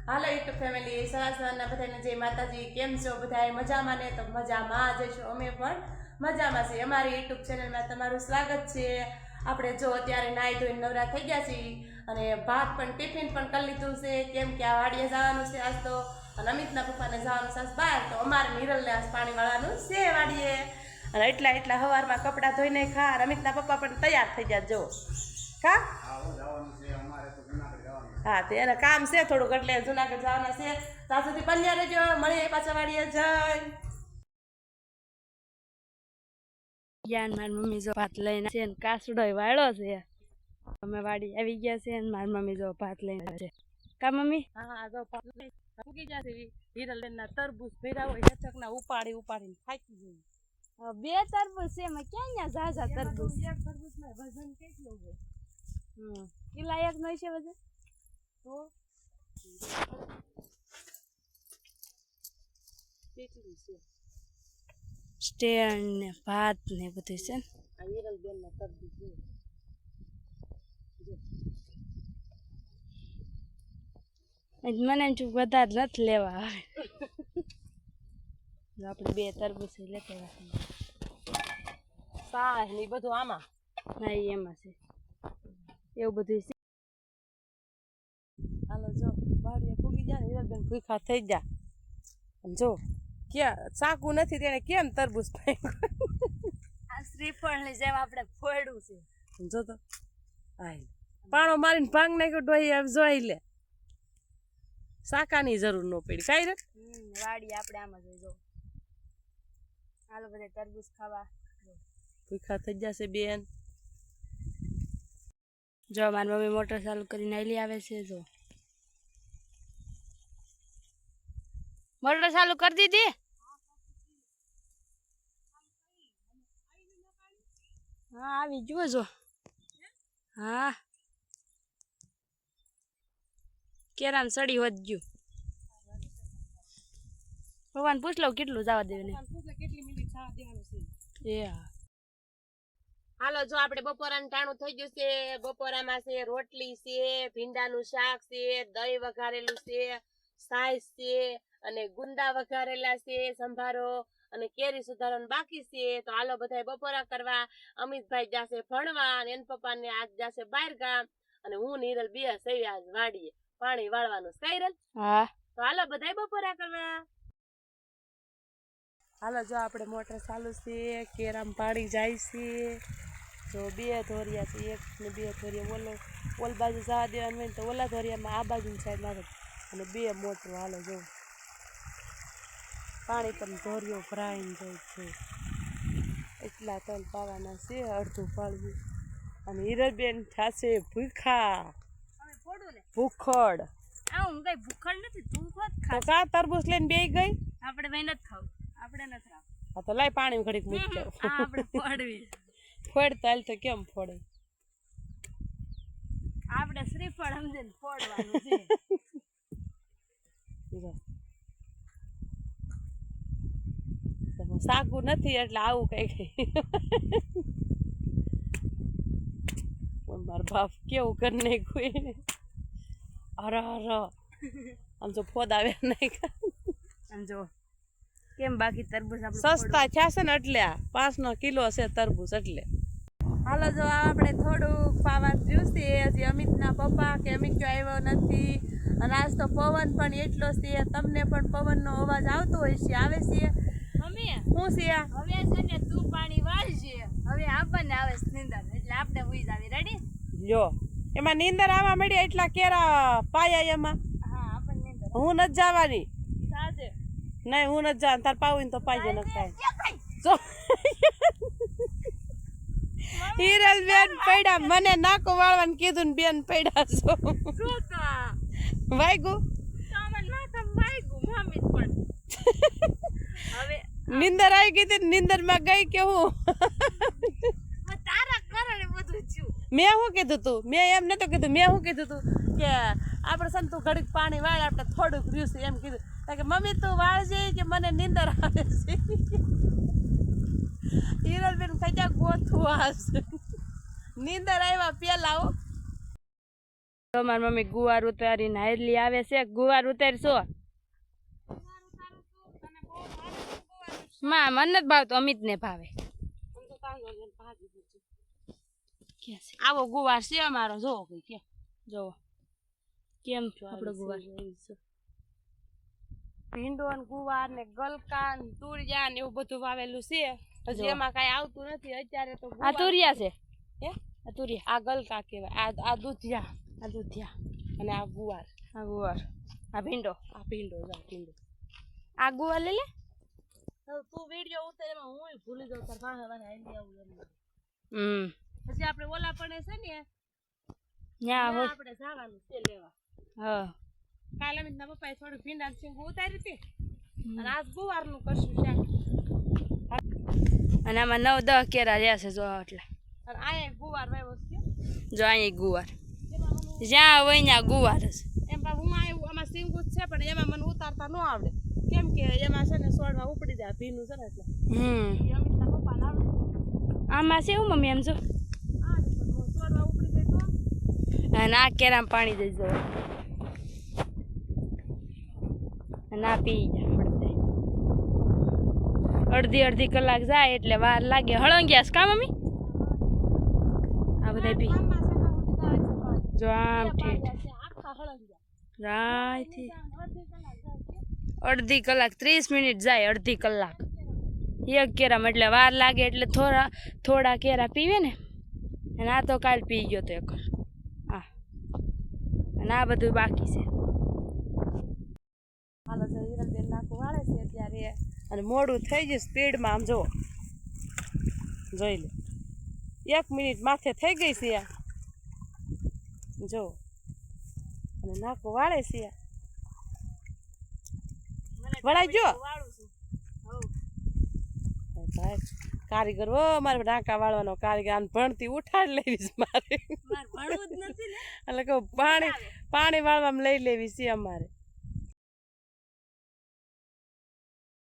હાલો YouTube family, સવારના બધાને જય માતાજી. કેમ છો બધા? મજામાં ને? તો મજામાં જઈશું, અમે પણ મજામાં છીએ. અમારી યુટ્યુબ ચેનલમાં તમારું સ્વાગત છે. આપણે જો અત્યારે નાહી ધોઈને નવરા થઈ ગયા છીએ અને ભાત પણ ટિફિન પણ કરી લીધું છે, કેમ કે આ વાડીએ જવાનું છે આજ તો, અને અમિતના પપ્પાને જવાનું છે બહાર, તો અમારે નિરલને આજ પાણી વાળવાનું છે વાડીએ. અને એટલા સવારમાં કપડાં ધોઈને ખા, અમિતના પપ્પા પણ તૈયાર થઈ ગયા જો કા. હા, તે એને કામ છે થોડુંક, એટલે જુનાગઢ જવાના છે. ત્યાં સુધી બન્યા રહેજો, મળીએ પાછા વાડીએ જઈ. જ્ઞાન મારી મમ્મી જો ભાત લઈને છે ને કાસડો વાળો છે. અમે વાડી આવી ગયા છે ને મારી મમ્મી જો ભાત લઈને છે. કા મમ્મી? હા, જો ભાત ઉગી જશે. હિરલના તરબૂચ ભેરા હોય હેચકના ઉપાડીને થાકી જઈએ. બે તરબૂચ છે, એમાં ક્યાં ઝાઝા તરબૂચ? એક તરબૂચમાં વજન કેટલું છે? કિલા એક નો છે વજન. તો કેટલી છે? સ્ટેન્ડ ને ભાત ને બધું છે. આ હિરલબેન ના તરબૂચ છે. મને ચૂક વધારે નથી લેવા. આપણે બે તરબૂચ લેતા સાહ ને બધું આમાં ના એમાં છે, એવું બધું છે. હાલો જો વાડીએ ફૂગી જાય, હિરલબેન ભૂખા થઈ ગયા. જો ક્યાં સાકુ નથી, તેને કેમ તરબૂચ આ શ્રીફળ ની જેમ આપણે ફોડ્યું છે. જો તો પાણો મારીને ભાંગ નાખ્યો ડોહી. આમ જોઈ લે, સાકાની જરૂર ન પડી કઈ રે. વાડી આપણે આમાં જોઈ જો. હાલો બધા તરબૂચ ખાવા. ભૂખા થઈ જશે બેન. જો મારી મમ્મી મોટર ચાલુ કરીને આલી આવે છે. જો મોટર ચાલુ કરી દીધી. હા આવી જુઓ જો. હા કેરામ સડી વધ્યું. ભગવાન પૂછ લો કેટલું જવા દેવું. એ હા. હાલો જો આપણે બપોરાનું ટાણું થઈ ગયું છે. બપોરામાં છે રોટલી છે, ભીંડાનું શાક છે, દહીં વઘારેલું છે, સાઈઝ છે, અને ગુંદા વઘારેલા છે, સંભારો અને કેરી સુધારવાનું બાકી છે. તો હાલો બધા બપોરા કરવા. અમિતભાઈ જશે ભણવા અને એન પપ્પા ને આજ જશે બહાર ગામ, અને હું નિરલ બે સહી આજ વાડીએ પાણી વાળવાનું છે. હિરલ હા, તો હાલો બધા બપોરા કરવા. હાલો જો આપણે મોટર ચાલુ છે, કેરામ પાડી જાય છે. જો બે ધોરિયા છે, એક ને બે ધોરિયા ઓલ બાજુ જવા દેવાનું હોય તો ઓલા ધોરિયામાં આ બાજુની સાઈડ નાખે, અને બે મોટર. હાલો જો પાણી પણ ધોરિયો ભરાઈને જાય છે. એટલા તલ પાવાના છે, અડધું પાડ્યું. અને હિરલબેન થશે ભૂખા ભૂખડ. ભૂખડ નથી, તું કા તરબૂચ લઈને બે ગઈ. આપણે મહેનત ખાવું, આપણે નથી રાખ. હા તો લાય પાણી ઘડીક મૂકી આપણે ફોડવી. ફોડતા હાલ તો કેમ ફોડે? આપણે શ્રીફળ સમજીને ફોડવાનું છે. સાકુ નથી એટલે આવું કઈ. મારો બાપ કેવું કરી નાખ્યું. અરે આમ જો ફોદ આવે નહીં. આમ જો કેમ બાકી તરબૂચ સસ્તા થયા છે ને, એટલે 5 કિલો છે તરબૂચ એટલે. હાલો જો આપણે થોડુંક પાવા જ્યું છે. હજી અમિતના પપ્પા કે અમિત જો આવ્યો નથી, અને આજ તો પવન પણ એટલો છે. તમને પણ પવનનો અવાજ આવતો હોય છે? આવે છે મમ્મી? શું છે હવે છે ને, તું પાણી વાળજે. હવે આપણને આવે નીંદર, એટલે આપણે હુઈ જાવી. રેડી? લ્યો એમાં નીંદર આવવા મળી એટલા કેરા પાયા એમાં. હા આપણને નીંદર. હું નથી જવાની સાજે. નહીં હું નથી જવાની, તાર પાવું તો પાઈ ન થાય. હિરલ બેન પડ્યા, મને નાકો વાળવાનું કીધું ને બેન પડ્યા છો. વાગ્યું નીંદર આવી ગઈ હતી. નીંદર માં ગઈ કે હું? મેં શું કીધું તું? મેં એમ નતું કીધું. મેં શું કીધું તું કે આપણે સંતુ ઘડીક પાણી વાળે, આપણે થોડુંક રહ્યું છે એમ કીધું. કે મમ્મી તું વાળજે કે મને નીંદર આવે છે. હિરલબેન ખજા ગોથવા નીંદર આવ્યા પેલા. તો મારી મમ્મી ગુવાર ઉતારી નાયલી આવે છે ગુવાર ઉતારશો માં મને નથી ભાવતો અમિત ને ભાવે આવો ગુવાર છે અમારો જો જો કેમ આપણો ગુવાર ભીંડો ને ગુવાર ને ગલકા ને તુરિયા ને એવું બધું વાવેલું છે હજી એમાં કઈ આવતું નથી અત્યારે તો આ તુરિયા છે હે આ તુરિયા આ ગલકા કહેવાય આ દૂધિયા અને આ ગુવાર આ ભીંડો આ ગુવાર લઈ લે તું વિડિયો ઉતાર એમાં હું ભૂલી જાઉં તાર પાસે આઈડિયા આવું પછી આપણે ઓલા પડે છે ને ન્યા હોય આપણે જવાનું છે લેવા હા કાલે અમે પપ્પાએ થોડું ભીંડા સિંગ ઉતારી હતી અને આજ ગુવારનું કરશું શાક અને આમાં 9-10 કેરા રહ્યા છે જો એટલે અને અહીંયા ગુવાર વાવ્યો છે જો અહીંયા ગુવાર જ્યાં હોય ત્યાં ગુવાર છે એમ હું આમાં સિંગું છે પણ એમાં મને ઉતારતા ન આવડે કેમ કે એમાં છે ને છોડવા ઉપડી જાય ભીનું છે ને એટલે આમાં છે એવું મમ્મી એમ જો છોડવા ઉપડી જાય તો અને આ કેરામાં પાણી દઈ દો ના પી અડધી કલાક જાય એટલે વાર લાગે હળંગ્યા કા મમ્મી આ બધા પી જો આમ રાયથી અડધી કલાક 30 મિનિટ જાય અડધી કલાક એક કેરામાં એટલે વાર લાગે એટલે થોડા કેરા પીવે ને અને આ તો કાલ પી ગયો તો એક હા અને આ બધું બાકી છે હાલો તો હિરલબેન નાખું વાળે છે ત્યારે અને મોડું થઈ ગયું સ્પીડમાં આમ જો જોઈ લે 1 મિનિટ માથે થઈ ગઈ છે જો અને નાખું વાળે છે વળાઈ જો કારીગર હો મારે ડાંકા વાળવાનો કારીગર આને ભણતી ઉઠાડી લેવી મારે એટલે કહું પાણી વાળવામાં લઈ લેવી છે અમારે